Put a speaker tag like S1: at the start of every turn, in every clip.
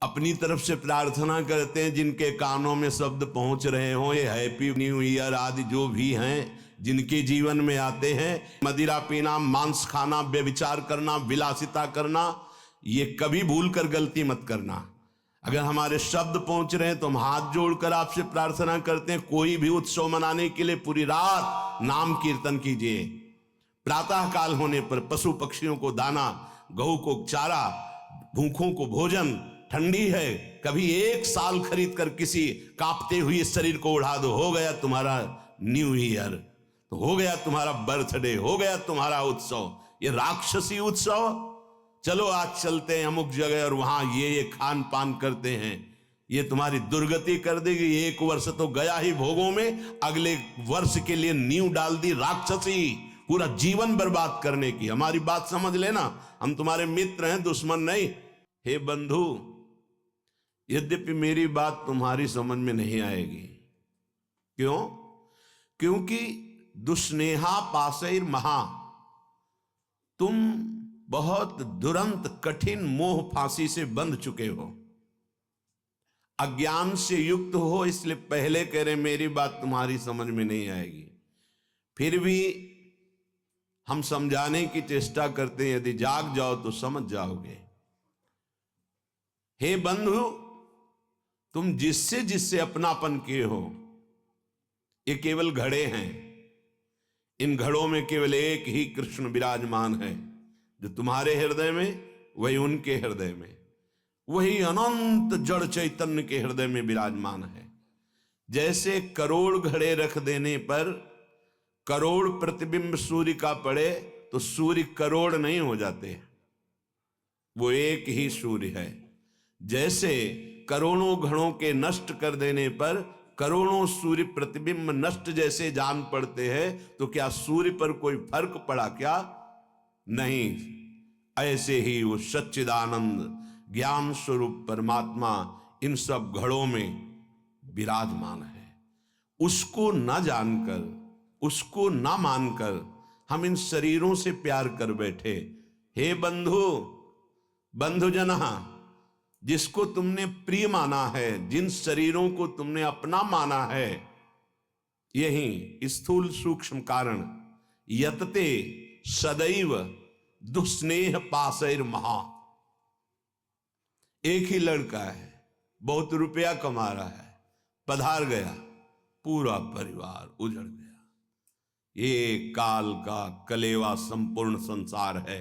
S1: अपनी तरफ से प्रार्थना करते हैं जिनके कानों में शब्द पहुंच रहे हों, ये हैप्पी न्यू ईयर आदि जो भी हैं जिनके जीवन में आते हैं, मदिरा पीना, मांस खाना, व्यभिचार करना, विलासिता करना, ये कभी भूल कर गलती मत करना। अगर हमारे शब्द पहुंच रहे हैं तो हम हाथ जोड़कर आपसे प्रार्थना करते हैं, कोई भी उत्सव मनाने के लिए पूरी रात नाम कीर्तन कीजिए। प्रातः काल होने पर पशु पक्षियों को दाना, गऊ को चारा, भूखों को भोजन, ठंडी है कभी 1 साल खरीद कर किसी कांपते हुए शरीर को उड़ा दो, हो गया तुम्हारा न्यू ईयर, तो हो गया तुम्हारा बर्थडे, हो गया तुम्हारा उत्सव। ये राक्षसी उत्सव, चलो आज चलते हैं अमुक जगह और वहां ये खान पान करते हैं, ये तुम्हारी दुर्गति कर देगी। 1 वर्ष तो गया ही भोगों में, अगले वर्ष के लिए नींव डाल दी राक्षसी, पूरा जीवन बर्बाद करने की। हमारी बात समझ लेना, हम तुम्हारे मित्र हैं, दुश्मन नहीं। हे बंधु, यद्यपि मेरी बात तुम्हारी समझ में नहीं आएगी, क्यों? क्योंकि दुस्नेहा पाशैर महा, तुम बहुत दुरंत कठिन मोह फांसी से बंध चुके हो, अज्ञान से युक्त हो, इसलिए पहले कह रहे मेरी बात तुम्हारी समझ में नहीं आएगी। फिर भी हम समझाने की चेष्टा करते हैं, यदि जाग जाओ तो समझ जाओगे। हे बंधु, तुम जिससे जिससे अपनापन किए हो, ये केवल घड़े हैं। इन घड़ों में केवल एक ही कृष्ण विराजमान है, जो तुम्हारे हृदय में वही उनके हृदय में, वही अनंत जड़ चैतन्य के हृदय में विराजमान है। जैसे करोड़ घड़े रख देने पर करोड़ प्रतिबिंब सूर्य का पड़े तो सूर्य करोड़ नहीं हो जाते, वो एक ही सूर्य है। जैसे करोड़ों घड़ों के नष्ट कर देने पर करोड़ों सूर्य प्रतिबिंब नष्ट जैसे जान पड़ते हैं, तो क्या सूर्य पर कोई फर्क पड़ा क्या? नहीं। ऐसे ही वो सच्चिदानंद ज्ञान स्वरूप परमात्मा इन सब घड़ों में विराजमान है। उसको न जानकर, उसको न मानकर हम इन शरीरों से प्यार कर बैठे। हे बंधु, बंधुजना, जिसको तुमने प्रिय माना है, जिन शरीरों को तुमने अपना माना है, यही स्थूल सूक्ष्म कारण यतते सदैव दुस्नेह पाशैर महा। एक ही लड़का है, बहुत रुपया कमा रहा है, पधार गया, पूरा परिवार उजड़ गया। ये काल का कलेवा संपूर्ण संसार है।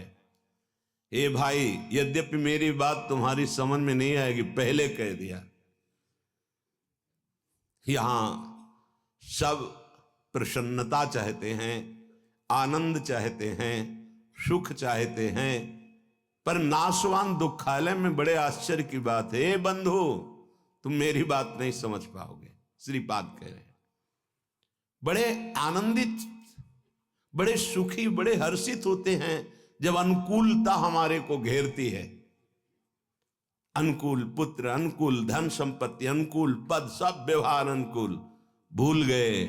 S1: हे भाई, यद्यपि मेरी बात तुम्हारी समझ में नहीं आएगी, पहले कह दिया। यहां सब प्रसन्नता चाहते हैं, आनंद चाहते हैं, सुख चाहते हैं, पर नाशवान दुखालय में बड़े आश्चर्य की बात है। हे बंधु, तुम मेरी बात नहीं समझ पाओगे। श्रीपाद कह रहे हैं, बड़े आनंदित, बड़े सुखी, बड़े हर्षित होते हैं जब अनुकूलता हमारे को घेरती है। अनुकूल पुत्र, अनुकूल धन संपत्ति, अनुकूल पद, सब व्यवहार अनुकूल। भूल गए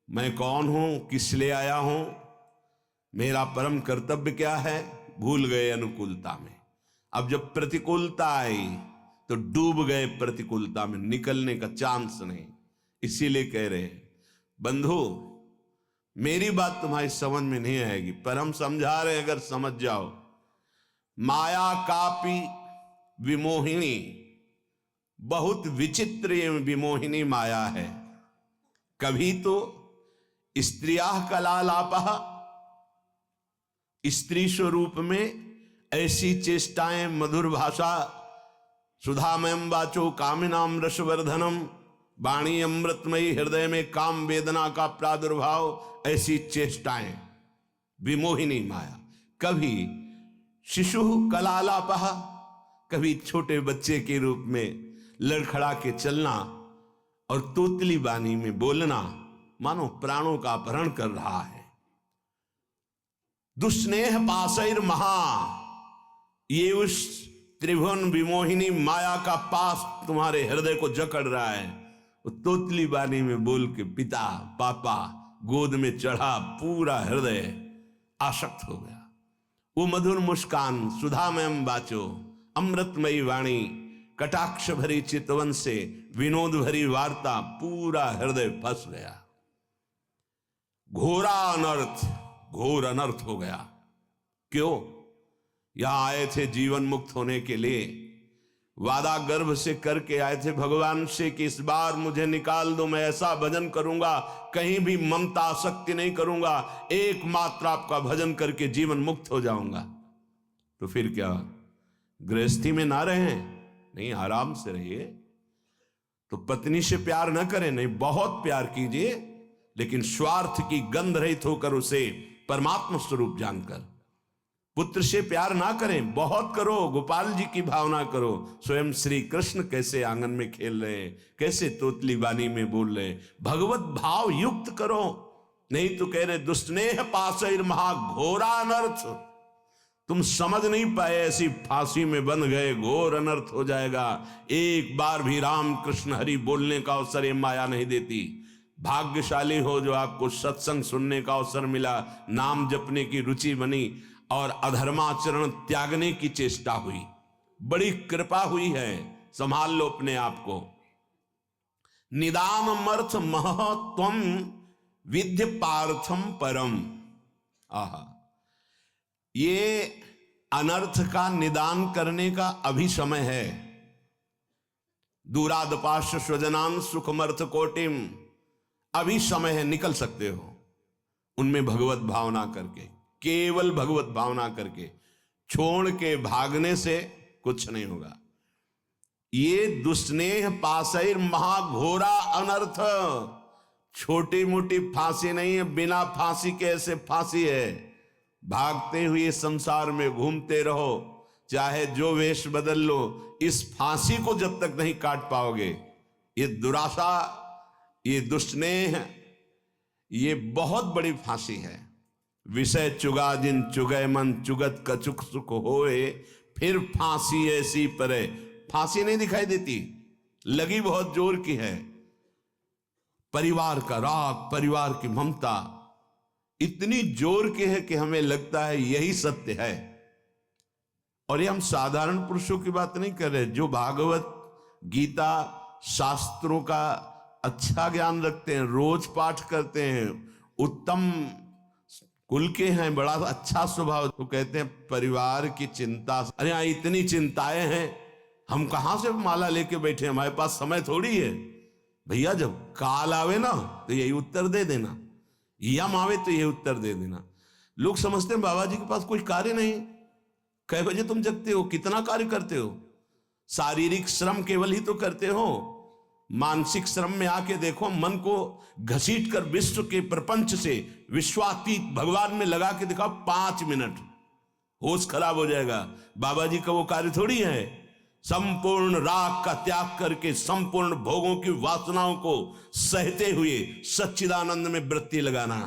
S1: मैं कौन हूं, किस लिए आया हूं, मेरा परम कर्तव्य क्या है, भूल गए अनुकूलता में। अब जब प्रतिकूलता आई तो डूब गए प्रतिकूलता में, निकलने का चांस नहीं। इसीलिए कह रहे हैं बंधु, मेरी बात तुम्हारी समझ में नहीं आएगी, पर हम समझा रहे, अगर समझ जाओ। माया कापी विमोहिनी, बहुत विचित्र ये विमोहिनी माया है। कभी तो स्त्रिया कलालापः, स्त्री स्वरूप में ऐसी चेष्टाएं, मधुर भाषा, सुधामयम वाचो कामिनाम रसवर्धनम, वाणी अमृतमयी, हृदय में काम वेदना का प्रादुर्भाव, ऐसी चेष्टाएं, विमोहिनी माया। कभी शिशु कलालापः, कभी छोटे बच्चे के रूप में लड़खड़ा के चलना और तोतली वाणी में बोलना, मानो प्राणों का अपहरण कर रहा है। दुस्नेह पाशैर महा, ये उस त्रिभुवन विमोहिनी माया का पास तुम्हारे हृदय को जकड़ रहा है। वो तोतली वाणी में बोल के पिता पापा गोद में चढ़ा, पूरा हृदय आसक्त हो गया। वो मधुर मुस्कान, सुधामयम वाचो, अमृतमयी वाणी, कटाक्ष भरी चितवन से विनोद भरी वार्ता, पूरा हृदय फंस गया। घोर अनर्थ हो गया। क्यों? यहां आए थे जीवन मुक्त होने के लिए, वादा गर्भ से करके आए थे भगवान से कि इस बार मुझे निकाल दो, मैं ऐसा भजन करूंगा, कहीं भी ममता आसक्ति नहीं करूंगा, एकमात्र आपका भजन करके जीवन मुक्त हो जाऊंगा। तो फिर क्या, गृहस्थी में ना रहें? नहीं, आराम से रहिए। तो पत्नी से प्यार न करें, नहीं, बहुत प्यार कीजिए, लेकिन स्वार्थ की गंध रहित होकर उसे परमात्मा स्वरूप जानकर। पुत्र से प्यार ना करें, बहुत करो, गोपाल जी की भावना करो। स्वयं श्री कृष्ण कैसे आंगन में खेल रहे हैं, कैसे तोतली बानी में बोल रहे हैं, भगवत भाव युक्त करो। नहीं तो कह रहे दुष्स्नेह पाशैर महाघोरा अनर्थ। तुम समझ नहीं पाए, ऐसी फांसी में बंध गए, घोर अनर्थ हो जाएगा। एक बार भी राम कृष्ण हरि बोलने का अवसर ये माया नहीं देती। भाग्यशाली हो जो आपको सत्संग सुनने का अवसर मिला, नाम जपने की रुचि बनी और अधर्माचरण त्यागने की चेष्टा हुई। बड़ी कृपा हुई है, संभाल लो अपने आप को। निदानमर्थ महत्वम विद्य पार्थम परम। आहा, ये अनर्थ का निदान करने का अभी समय है। दूरादपाश स्वजनान सुखमर्थ कोटिम, अभी समय है, निकल सकते हो उनमें भगवत भावना करके, केवल भगवत भावना करके। छोड़ के भागने से कुछ नहीं होगा। ये दुष्स्नेह पाशैर महाघोरा अनर्थ, छोटी मोटी फांसी नहीं है, बिना फांसी के ऐसे फांसी है। भागते हुए संसार में घूमते रहो, चाहे जो वेश बदल लो, इस फांसी को जब तक नहीं काट पाओगे, ये दुराशा, ये दुष्स्नेह, ये बहुत बड़ी फांसी है। विषय चुगा जिन चुगय मन, चुगत कछुक सुख होए, फिर फांसी ऐसी परे। फांसी नहीं दिखाई देती, लगी बहुत जोर की है। परिवार का राग, परिवार की ममता इतनी जोर की है कि हमें लगता है यही सत्य है। और ये हम साधारण पुरुषों की बात नहीं कर रहे, जो भागवत गीता शास्त्रों का अच्छा ज्ञान रखते हैं, रोज पाठ करते हैं, उत्तम कुल के हैं, बड़ा अच्छा स्वभाव, तो कहते हैं परिवार की चिंता। अरे यहाँ इतनी चिंताएं हैं, हम कहां से माला लेके बैठे, हमारे पास समय थोड़ी है। भैया जब काल आवे ना तो यही उत्तर दे देना, यम आवे तो यही उत्तर दे देना। लोग समझते हैं बाबा जी के पास कोई कार्य नहीं। कै बजे तुम जगते हो, कितना कार्य करते हो? शारीरिक श्रम केवल ही तो करते हो, मानसिक श्रम में आके देखो, मन को घसीट कर विश्व के प्रपंच से विश्वातीत भगवान में लगा के दिखाओ 5 मिनट, होश खराब हो जाएगा। बाबा जी का वो कार्य थोड़ी है। संपूर्ण राग का त्याग करके संपूर्ण भोगों की वासनाओं को सहते हुए सच्चिदानंद में वृत्ति लगाना,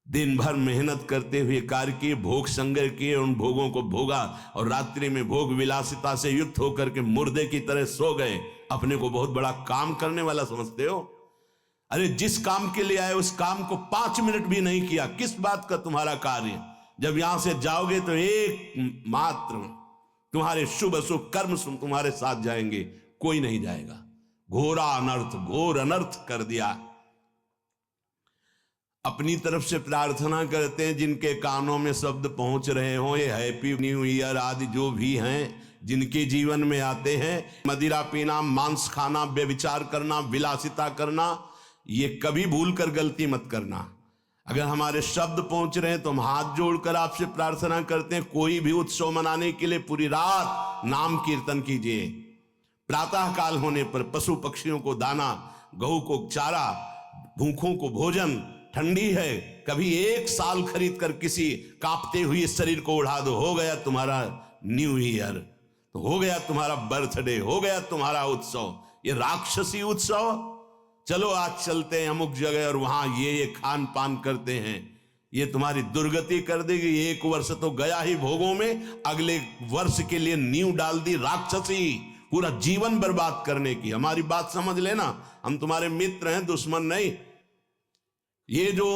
S1: दिन भर मेहनत करते हुए कार्य किए, भोग संग्रह किए, उन भोगों को भोगा और रात्रि में भोग विलासिता से युक्त होकर के मुर्दे की तरह सो गए। अपने को बहुत बड़ा काम करने वाला समझते हो? अरे जिस काम के लिए आए उस काम को 5 मिनट भी नहीं किया, किस बात का तुम्हारा कार्य? जब यहां से जाओगे तो एक मात्र तुम्हारे शुभ अशुभ कर्म तुम्हारे साथ जाएंगे, कोई नहीं जाएगा। घोरा अनर्थ, घोर अनर्थ कर दिया। अपनी तरफ से प्रार्थना करते हैं जिनके कानों में शब्द पहुंच रहे हो, ये हैप्पी न्यू ईयर आदि जो भी हैं, जिनके जीवन में आते हैं, मदिरा पीना, मांस खाना, व्यभिचार करना, विलासिता करना, ये कभी भूल कर गलती मत करना। अगर हमारे शब्द पहुंच रहे हैं तो हम हाथ जोड़कर आपसे प्रार्थना करते हैं, कोई भी उत्सव मनाने के लिए पूरी रात नाम कीर्तन कीजिए। प्रातः काल होने पर पशु पक्षियों को दाना, गऊ को चारा, भूखों को भोजन, ठंडी है कभी 1 साल खरीद कर किसी कांपते हुए शरीर को उड़ा दो, हो गया तुम्हारा न्यू ईयर, तो हो गया तुम्हारा बर्थडे, हो गया तुम्हारा उत्सव। ये राक्षसी उत्सव, चलो आज चलते हैं अमुक जगह और वहां ये खान पान करते हैं, ये तुम्हारी दुर्गति कर देगी। 1 वर्ष तो गया ही भोगों में, अगले वर्ष के लिए नींव डाल दी राक्षसी, पूरा जीवन बर्बाद करने की। हमारी बात समझ लेना, हम तुम्हारे मित्र हैं, दुश्मन नहीं। ये जो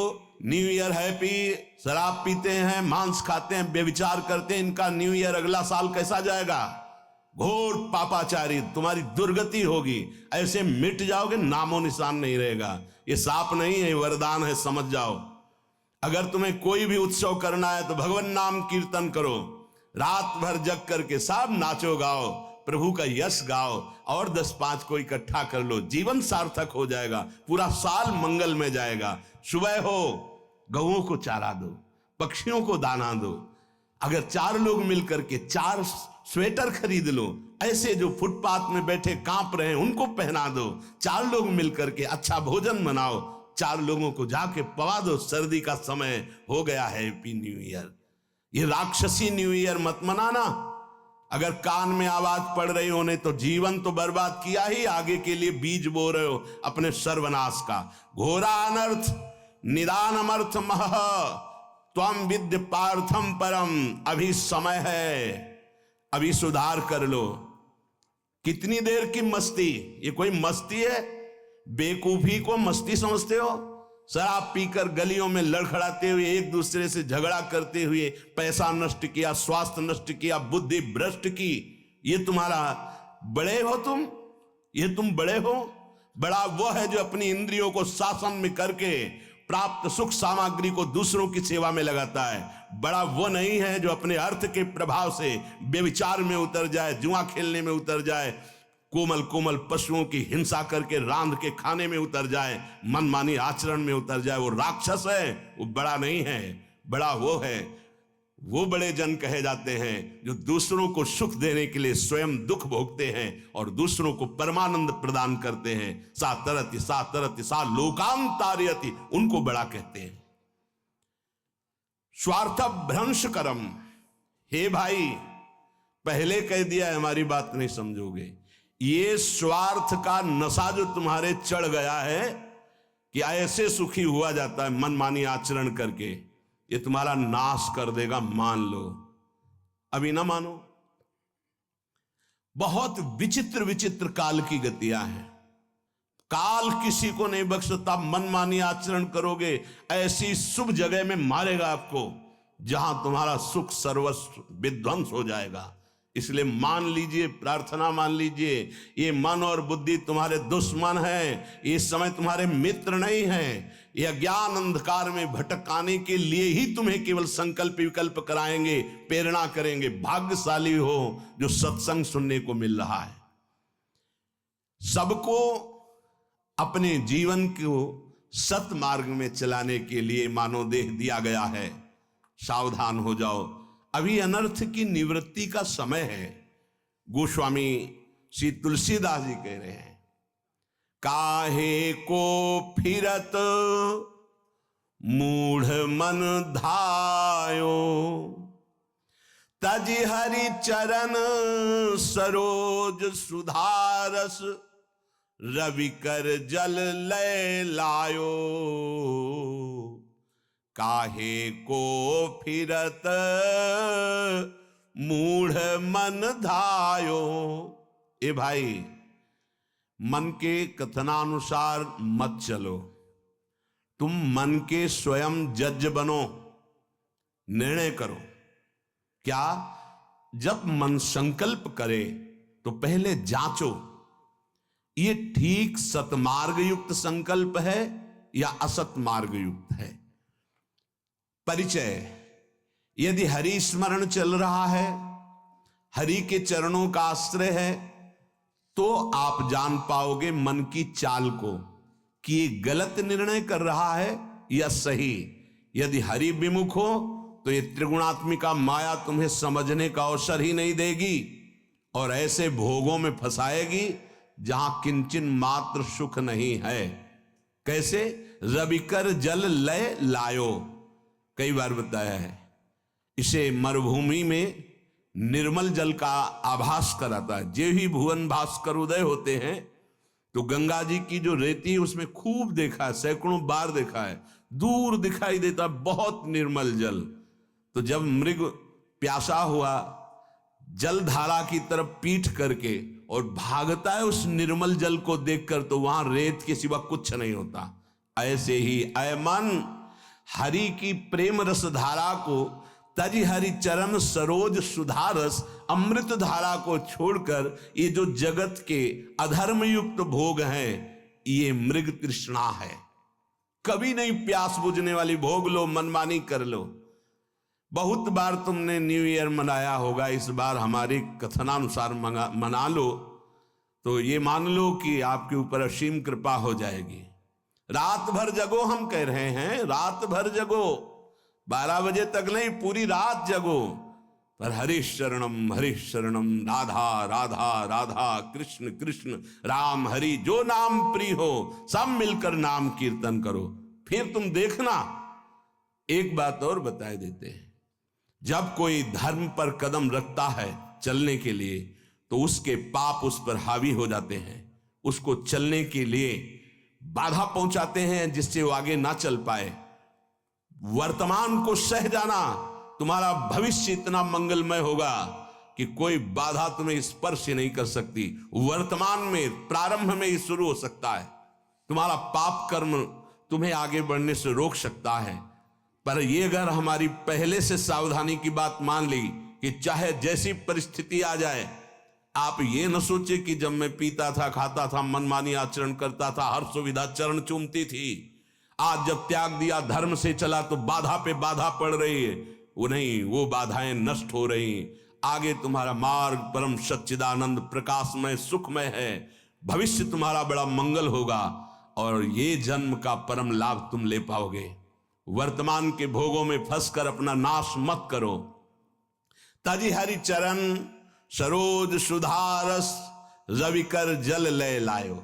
S1: न्यू ईयर हैप्पी, शराब पीते हैं, मांस खाते हैं, व्यभिचार करते हैं, इनका न्यू ईयर अगला साल कैसा जाएगा? घोर पापाचारी, तुम्हारी दुर्गति होगी, ऐसे मिट जाओगे, नामो निशान नहीं रहेगा। ये साप नहीं है, वरदान है, समझ जाओ। अगर तुम्हें कोई भी उत्सव करना है तो भगवान नाम कीर्तन करो, रात भर जग करके सब नाचो गाओ, प्रभु का यश गाओ, और 10-5 को इकट्ठा कर लो, जीवन सार्थक हो जाएगा, पूरा साल मंगल में जाएगा। सुबह हो गऊओं को चारा दो, पक्षियों को दाना दो। अगर 4 लोग मिलकर के 4 स्वेटर खरीद लो, ऐसे जो फुटपाथ में बैठे कांप रहे हैं उनको पहना दो। 4 लोग मिलकर के अच्छा भोजन बनाओ, 4 लोगों को जाके पवा दो, सर्दी का समय हो गया है, हैप्पी न्यू ईयर। ये राक्षसी न्यू ईयर मत मनाना। अगर कान में आवाज पड़ रही होने तो जीवन तो बर्बाद किया ही, आगे के लिए बीज बो रहे हो अपने सर्वनाश का। घोरा अनर्थ निदान अमर्थ मह त्वम विद्य पार्थम परम। अभी समय है, अभी सुधार कर लो। कितनी देर की मस्ती, ये कोई मस्ती है? बेकूफी को मस्ती समझते हो? शराब पीकर गलियों में लड़खड़ाते हुए, एक दूसरे से झगड़ा करते हुए पैसा नष्ट किया, स्वास्थ्य नष्ट किया, बुद्धि भ्रष्ट की। ये तुम्हारा बड़े हो तुम? ये तुम बड़े हो? बड़ा वो है जो अपनी इंद्रियों को शासन में करके प्राप्त सुख सामग्री को दूसरों की सेवा में लगाता है। बड़ा वो नहीं है जो अपने अर्थ के प्रभाव से व्यभिचार में उतर जाए, जुआ खेलने में उतर जाए, कोमल कोमल पशुओं की हिंसा करके रांध के खाने में उतर जाए, मनमानी आचरण में उतर जाए। वो राक्षस है, वो बड़ा नहीं है। बड़ा वो है, वो बड़े जन कहे जाते हैं जो दूसरों को सुख देने के लिए स्वयं दुख भोगते हैं और दूसरों को परमानंद प्रदान करते हैं। सा तरति सा लोकाम तारयति, उनको बड़ा कहते हैं। स्वार्थ भ्रंश करम। हे भाई, पहले कह दिया है, हमारी बात नहीं समझोगे। ये स्वार्थ का नशा जो तुम्हारे चढ़ गया है कि ऐसे सुखी हुआ जाता है मनमानी आचरण करके, ये तुम्हारा नाश कर देगा, मान लो। अभी ना मानो। बहुत विचित्र विचित्र काल की गतियां हैं। काल किसी को नहीं बख्शता। मनमानी आचरण करोगे, ऐसी शुभ जगह में मारेगा आपको जहां तुम्हारा सुख सर्वस्व विध्वंस हो जाएगा। इसलिए मान लीजिए, प्रार्थना मान लीजिए, ये मन और बुद्धि तुम्हारे दुश्मन है, ये समय तुम्हारे मित्र नहीं है। ये अज्ञान अंधकार में भटकाने के लिए ही तुम्हें केवल संकल्प विकल्प कराएंगे, प्रेरणा करेंगे। भाग्यशाली हो जो सत्संग सुनने को मिल रहा है। सबको अपने जीवन को सत मार्ग में चलाने के लिए मानव देह दिया गया है। सावधान हो जाओ, अभी अनर्थ की निवृत्ति का समय है। गोस्वामी श्री तुलसीदास जी कह रहे हैं, काहे को फिरत मूढ़ मन धायो, तज हरि चरण सरोज सुधारस, रवि कर जल लय लायो। काहे को फिरत मूढ़ मन धायो। ए भाई, मन के कथनानुसार मत चलो। तुम मन के स्वयं जज बनो, निर्णय करो। क्या? जब मन संकल्प करे तो पहले जांचो, ये ठीक सतमार्ग युक्त संकल्प है या असत मार्ग युक्त है। परिचय, यदि हरि स्मरण चल रहा है, हरि के चरणों का आश्रय है, तो आप जान पाओगे मन की चाल को कि ये गलत निर्णय कर रहा है या सही। यदि हरि विमुख हो तो ये त्रिगुणात्मिका माया तुम्हें समझने का अवसर ही नहीं देगी और ऐसे भोगों में फंसाएगी जहां किंचन मात्र सुख नहीं है। कैसे? रविकर जल लय लायो, कई बार बताया है। इसे मरुभूमि में निर्मल जल का आभास कराता है। जे ही भुवन भास्कर उदय होते हैं तो गंगा जी की जो रेती है उसमें खूब देखा है, सैकड़ों बार देखा है, दूर दिखाई देता बहुत निर्मल जल। तो जब मृग प्यासा हुआ जलधारा की तरफ पीठ करके और भागता है उस निर्मल जल को देखकर, तो वहां रेत के सिवा कुछ नहीं होता। ऐसे ही ऐ मन, हरि की प्रेम रस धारा को तज हरि चरण सरोज सुधारस, अमृत धारा को छोड़कर ये जो जगत के अधर्म युक्त भोग हैं, ये मृग तृष्णा है। कभी नहीं प्यास बुझने वाली, भोग लो, मनमानी कर लो। बहुत बार तुमने न्यू ईयर मनाया होगा, इस बार हमारे कथनानुसार मना लो तो ये मान लो कि आपके ऊपर असीम कृपा हो जाएगी। रात भर जगो, हम कह रहे हैं रात भर जगो, 12 बजे तक नहीं, पूरी रात जगो, पर हरीश शरणम राधा राधा राधा, कृष्ण कृष्ण राम हरि, जो नाम प्रिय हो सब मिलकर नाम कीर्तन करो। फिर तुम देखना। एक बात और बताए देते हैं, जब कोई धर्म पर कदम रखता है चलने के लिए, तो उसके पाप उस पर हावी हो जाते हैं, उसको चलने के लिए बाधा पहुंचाते हैं, जिससे वो आगे ना चल पाए। वर्तमान को सह जाना, तुम्हारा भविष्य इतना मंगलमय होगा कि कोई बाधा तुम्हें स्पर्श नहीं कर सकती। वर्तमान में, प्रारंभ में ही शुरू हो सकता है। तुम्हारा पाप कर्म तुम्हें आगे बढ़ने से रोक सकता है। पर ये अगर हमारी पहले से सावधानी की बात मान ली कि चाहे जैसी परिस्थिति आ जाए, आप ये न सोचे कि जब मैं पीता था, खाता था, मनमानी आचरण करता था, हर सुविधा चरण चूमती थी, आज जब त्याग दिया, धर्म से चला, तो बाधा पे बाधा पड़ रही है। वो नहीं, वो बाधाएं नष्ट हो रही। आगे तुम्हारा मार्ग परम सच्चिदानंद प्रकाशमय सुखमय है। भविष्य तुम्हारा बड़ा मंगल होगा और ये जन्म का परम लाभ तुम ले पाओगे। वर्तमान के भोगों में फंसकर अपना नाश मत करो। तज हरि चरण सरोज सुधारस, रविकर जल ले लायो।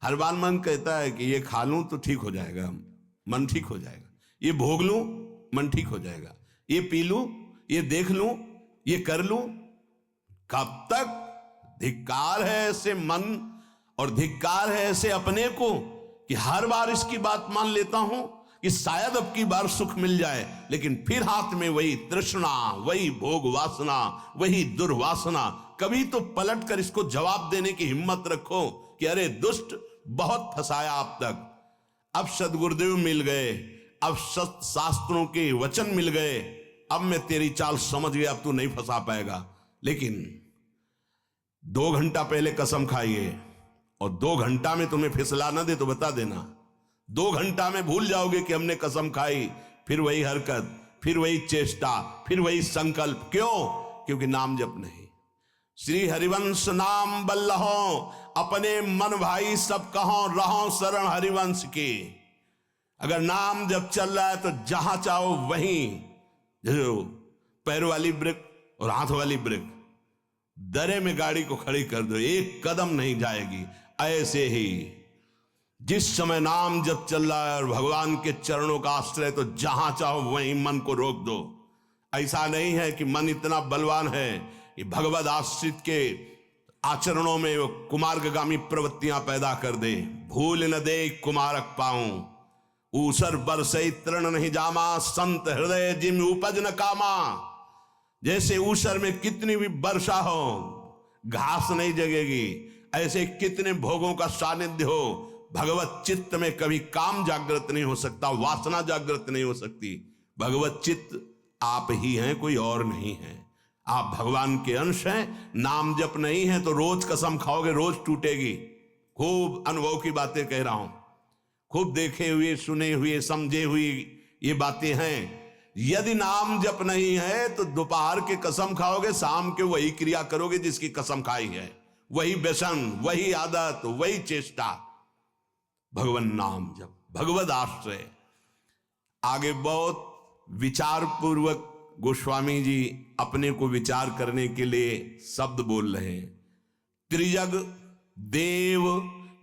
S1: हर बार मन कहता है कि ये खा लूं तो ठीक हो जाएगा, मन ठीक हो जाएगा, ये भोग लूं मन ठीक हो जाएगा, ये पी लूं, ये देख लूं, ये कर लूं। कब तक? धिक्कार है ऐसे मन और धिक्कार है ऐसे अपने को कि हर बार इसकी बात मान लेता हूं कि शायद अब की बार सुख मिल जाए, लेकिन फिर हाथ में वही तृष्णा, वही भोग वासना, वही दुर्वासना। कभी तो पलट कर इसको जवाब देने की हिम्मत रखो कि अरे दुष्ट, बहुत फंसाया अब तक, अब सदगुरुदेव मिल गए, अब शास्त्रों के वचन मिल गए, अब मैं तेरी चाल समझ गया, अब तू नहीं फंसा पाएगा। लेकिन 2 घंटा पहले कसम खाइए और 2 घंटा में तुम्हें फिसला ना दे तो बता देना। 2 घंटा में भूल जाओगे कि हमने कसम खाई, फिर वही हरकत, फिर वही चेष्टा, फिर वही संकल्प। क्यों? क्योंकि नाम जप नहीं। श्री हरिवंश नाम बल्लहो, अपने मन भाई सब कहो, रहो शरण हरिवंश की। अगर नाम जब चल रहा है तो जहां चाहो वहीं, जो पैर वाली ब्रेक और हाथ वाली ब्रेक, दरे में गाड़ी को खड़ी कर दो, 1 कदम नहीं जाएगी। ऐसे ही जिस समय नाम जब चल रहा है और भगवान के चरणों का आश्रय, तो जहां चाहो वहीं मन को रोक दो। ऐसा नहीं है कि मन इतना बलवान है कि भगवद आश्रित के आचरणों में वो कुमार्गामी प्रवृत्तियां पैदा कर दे। भूल न दे कुमारक पाऊं, ऊसर बरसई तृण नहीं जामा, संत हृदय जिम उपज न कामा। जैसे ऊसर में कितनी भी वर्षा हो, घास नहीं जगेगी, ऐसे कितने भोगों का सानिध्य हो, भगवत चित्त में कभी काम जागृत नहीं हो सकता, वासना जागृत नहीं हो सकती। भगवत चित्त आप ही हैं, कोई और नहीं है। आप भगवान के अंश हैं। नाम जप नहीं है तो रोज कसम खाओगे, रोज टूटेगी। खूब अनुभव की बातें कह रहा हूं, खूब देखे हुए, सुने हुए, समझे हुए ये बातें हैं। यदि नाम जप नहीं है तो दोपहर के कसम खाओगे, शाम के वही क्रिया करोगे जिसकी कसम खाई है, वही व्यसन, वही आदत, वही चेष्टा। भगवान नाम जप, भगवद आश्रय। आगे बहुत विचार पूर्वक गोस्वामी जी अपने को विचार करने के लिए शब्द बोल रहे हैं। त्रिजग देव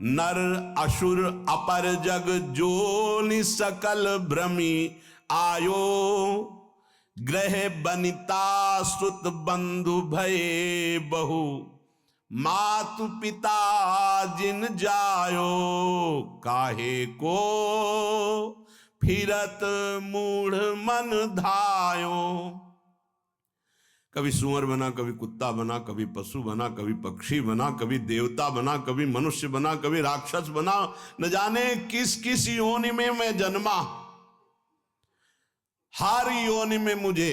S1: नर असुर अपर जग जोनि सकल भ्रमी आयो, ग्रह बनिता सुत बंधु भये बहु, मातु पिता जिन जायो, काहे को फिरत मूढ़ मन धायो। कभी सुअर बना, कभी कुत्ता बना, कभी पशु बना, कभी पक्षी बना, कभी देवता बना, कभी मनुष्य बना, कभी राक्षस बना, न जाने किस किस योनि में मैं जन्मा। हर योनि में मुझे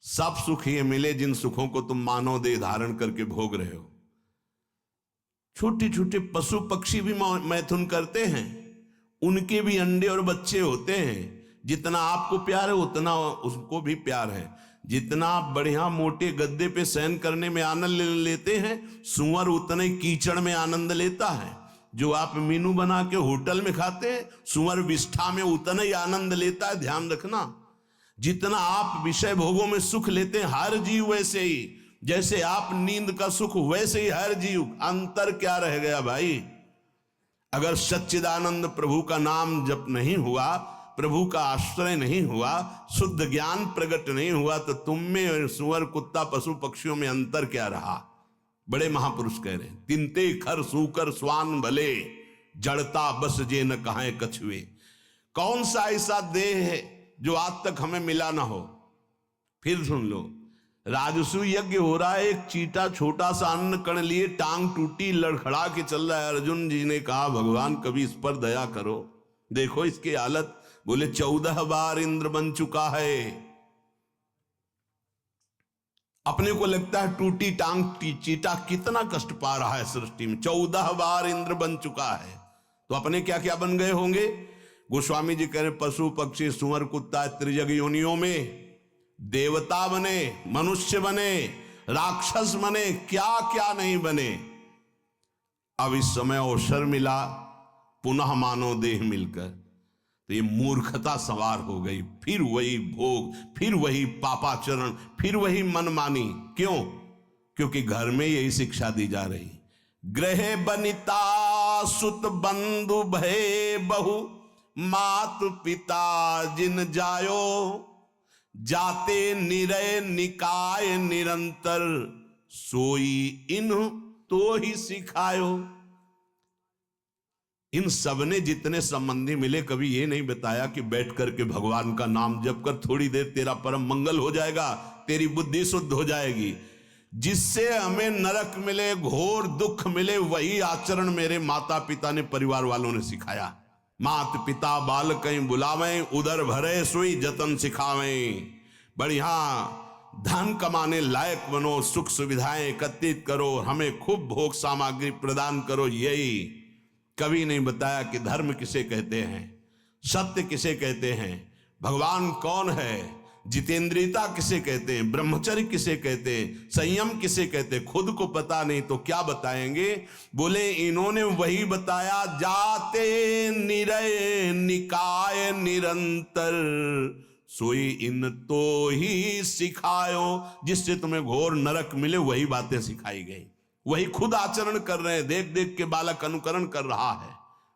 S1: सब सुख ये मिले जिन सुखों को तुम मानव देह धारण करके भोग रहे हो। छोटे छोटे पशु पक्षी भी मैथुन करते हैं, उनके भी अंडे और बच्चे होते हैं। जितना आपको प्यार है उतना उसको भी प्यार है। जितना आप बढ़िया मोटे गद्दे पे शयन करने में आनंद लेते हैं, सुअर उतने कीचड़ में आनंद लेता है। जो आप मीनू बना के होटल में खाते हैं, सुअर विष्ठा में उतना ही आनंद लेता है। ध्यान रखना, जितना आप विषय भोगों में सुख लेते हैं, हर जीव वैसे ही, जैसे आप नींद का सुख वैसे ही हर जीव। अंतर क्या रह गया भाई? अगर सच्चिदानंद प्रभु का नाम जप नहीं हुआ, प्रभु का आश्रय नहीं हुआ, शुद्ध ज्ञान प्रकट नहीं हुआ, तो तुम में सुअर कुत्ता पशु पक्षियों में अंतर क्या रहा? बड़े महापुरुष कह रहे हैं, तिनते खर सूकर स्वान भले, जड़ता बस जे न कहां कछुए। कौन सा ऐसा देह है जो आज तक हमें मिला ना हो? फिर सुन लो, राजसु यज्ञ हो रहा है, एक चीटा छोटा सा अन्न कण लिए टांग टूटी लड़खड़ा के चल रहा है। अर्जुन जी ने कहा, भगवान कभी इस पर दया करो। देखो इसकी हालत। बोले 14 बार इंद्र बन चुका है। अपने को लगता है टूटी टांग चीटा कितना कष्ट पा रहा है सृष्टि में। 14 बार इंद्र बन चुका है, तो अपने क्या क्या बन गए होंगे? गोस्वामी जी कह रहे, पशु पक्षी सुअर कुत्ता त्रिजग योनियों में देवता बने, मनुष्य बने, राक्षस बने, क्या क्या नहीं बने। अब इस समय अवसर मिला पुनः मानव देह मिलकर, तो ये मूर्खता सवार हो गई। फिर वही भोग, फिर वही पापाचरण, फिर वही मनमानी। क्यों? क्योंकि घर में यही शिक्षा दी जा रही। गृह बनिता सुत बंधु भय बहु, मात पिता जिन जायो, जाते निरय निकाय निरंतर, सोई इन तो ही सिखायो। इन सबने जितने संबंधी मिले, कभी ये नहीं बताया कि बैठ करके भगवान का नाम जप कर, थोड़ी देर तेरा परम मंगल हो जाएगा, तेरी बुद्धि शुद्ध हो जाएगी। जिससे हमें नरक मिले, घोर दुख मिले, वही आचरण मेरे माता पिता ने, परिवार वालों ने सिखाया। मात पिता बाल कहीं बुलावें, उदर भरे सोई जतन सिखावें। बढ़िया धन कमाने लायक बनो, सुख सुविधाएं एकत्रित करो, हमें खूब भोग सामग्री प्रदान करो। यही कभी नहीं बताया कि धर्म किसे कहते हैं, सत्य किसे कहते हैं, भगवान कौन है, जितेंद्रियता किसे कहते हैं, ब्रह्मचर्य किसे कहते हैं, संयम किसे कहते हैं। खुद को पता नहीं तो क्या बताएंगे? बोले इन्होंने वही बताया, जाते निरय निकाय निरंतर, सोई इन तो ही सिखायो। जिससे तुम्हें घोर नरक मिले, वही बातें सिखाई गई, वही खुद आचरण कर रहे हैं। देख देख के बालक अनुकरण कर रहा है।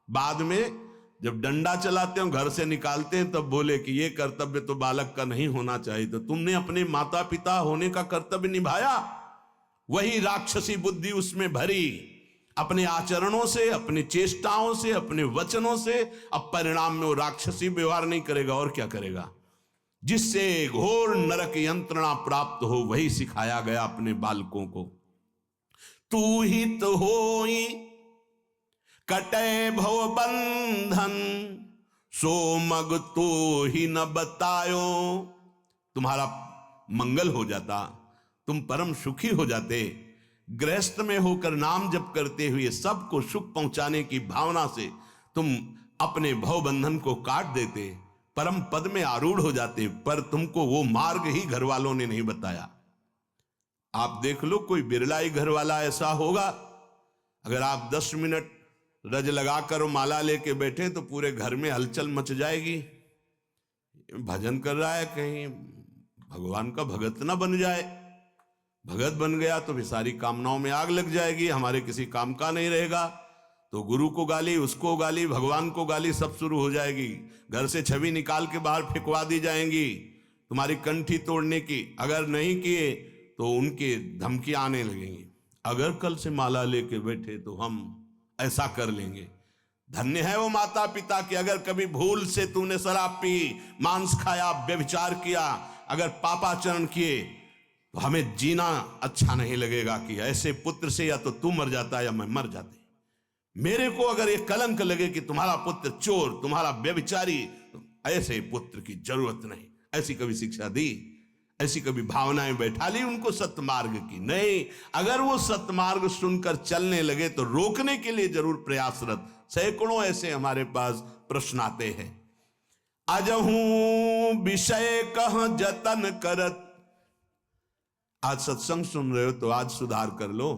S1: बाद में जब डंडा चलाते हो, घर से निकालते हैं, तब बोले कि ये कर्तव्य तो बालक का नहीं होना चाहिए। तो तुमने अपने माता पिता होने का कर्तव्य निभाया, वही राक्षसी बुद्धि उसमें भरी, अपने आचरणों से, अपनी चेष्टाओं से, अपने वचनों से। अब परिणाम में वो राक्षसी व्यवहार नहीं करेगा और क्या करेगा? जिससे घोर नरक यंत्रणा प्राप्त हो, वही सिखाया गया अपने बालकों को। तू ही तो होई कटे भव बंधन, सो मग तो ही न बतायो। तुम्हारा मंगल हो जाता, तुम परम सुखी हो जाते। गृहस्थ में होकर नाम जप करते हुए सबको सुख पहुंचाने की भावना से तुम अपने भव बंधन को काट देते, परम पद में आरूढ़ हो जाते। पर तुमको वो मार्ग ही घर वालों ने नहीं बताया। आप देख लो, कोई बिरला ही घर वाला ऐसा होगा, अगर आप 10 मिनट रज लगाकर माला लेके बैठे तो पूरे घर में हलचल मच जाएगी। भजन कर रहा है, कहीं भगवान का भगत ना बन जाए। भगत बन गया तो भी सारी कामनाओं में आग लग जाएगी, हमारे किसी काम का नहीं रहेगा। तो गुरु को गाली, उसको गाली, भगवान को गाली, सब शुरू हो जाएगी। घर से छवि निकाल के बाहर फेंकवा दी जाएंगी, तुम्हारी कंठी तोड़ने की। अगर नहीं किए तो उनके धमकी आने लगेंगी। अगर कल से माला लेके बैठे तो हम ऐसा कर लेंगे। धन्य है वो माता पिता कि अगर कभी भूल से तूने शराब पी, मांस खाया, व्यभिचार किया, अगर पापाचरण किए, तो हमें जीना अच्छा नहीं लगेगा कि ऐसे पुत्र से या तो तू मर जाता या मैं मर जाते। मेरे को अगर ये कलंक लगे कि तुम्हारा पुत्र चोर, तुम्हारा व्यभिचारी, तो ऐसे पुत्र की जरूरत नहीं। ऐसी कभी शिक्षा दी? ऐसी कभी भावनाएं बैठा ली उनको सत्मार्ग की? नहीं। अगर वो सत्मार्ग सुनकर चलने लगे तो रोकने के लिए जरूर प्रयासरत। सैकड़ों ऐसे हमारे पास प्रश्न आते हैं। अजहू विषय कह जतन करत। आज सत्संग सुन रहे हो तो आज सुधार कर लो।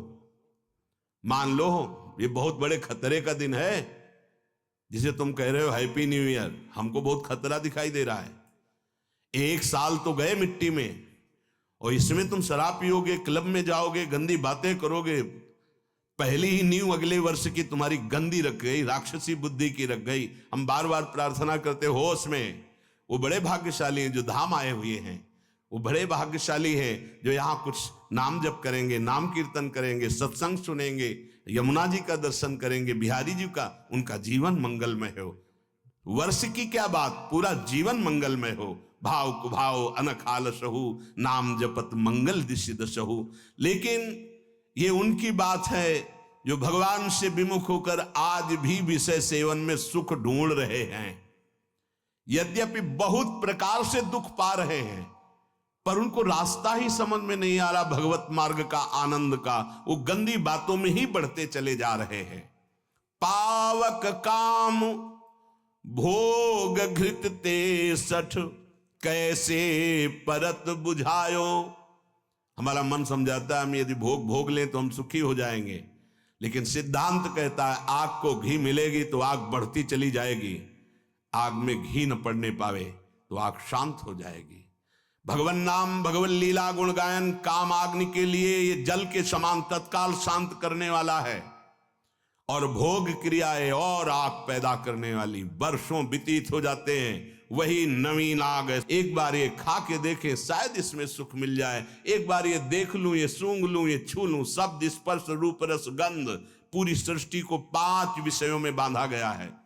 S1: मान लो ये बहुत बड़े खतरे का दिन है, जिसे तुम कह रहे हो हैप्पी न्यू ईयर। हमको बहुत खतरा दिखाई दे रहा है। 1 साल तो गए मिट्टी में, और इसमें तुम शराब पियोगे, क्लब में जाओगे, गंदी बातें करोगे। पहली ही न्यू अगले वर्ष की तुम्हारी गंदी रख गई, राक्षसी बुद्धि की रख गई। हम बार बार प्रार्थना करते होश में। वो बड़े भाग्यशाली हैं जो धाम आए हुए हैं, वो बड़े भाग्यशाली हैं जो यहाँ कुछ नाम जप करेंगे, नाम कीर्तन करेंगे, सत्संग सुनेंगे, यमुना जी का दर्शन करेंगे, बिहारी जी का। उनका जीवन मंगलमय हो। वर्ष की क्या बात, पूरा जीवन मंगलमय हो। भाव कुभाव अनखाल सहु, नाम जपत मंगल दिशि दशहु। लेकिन ये उनकी बात है जो भगवान से विमुख होकर आज भी विषय सेवन में सुख ढूंढ रहे हैं। यद्यपि बहुत प्रकार से दुख पा रहे हैं, पर उनको रास्ता ही समझ में नहीं आ रहा भगवत मार्ग का, आनंद का। वो गंदी बातों में ही बढ़ते चले जा रहे हैं। पावक काम भोग घृत ते सठ, कैसे परत बुझायो। हमारा मन समझाता है हम यदि भोग लें तो हम सुखी हो जाएंगे, लेकिन सिद्धांत कहता है आग को घी मिलेगी तो आग बढ़ती चली जाएगी, आग में घी न पड़ने पावे तो आग शांत हो जाएगी। भगवन नाम, भगवन लीला, गुण गायन काम अग्नि के लिए ये जल के समान तत्काल शांत करने वाला है, और भोग क्रियाएं और आग पैदा करने वाली। वर्षों व्यतीत हो जाते हैं, वही नवीन आग है। एक बार ये खा के देखें, शायद इसमें सुख मिल जाए। एक बार ये देख लूं, ये सूंघ लूं, ये छू लूं। शब्द, स्पर्श, रूप, रस, गंध, पूरी सृष्टि को 5 विषयों में बांधा गया है।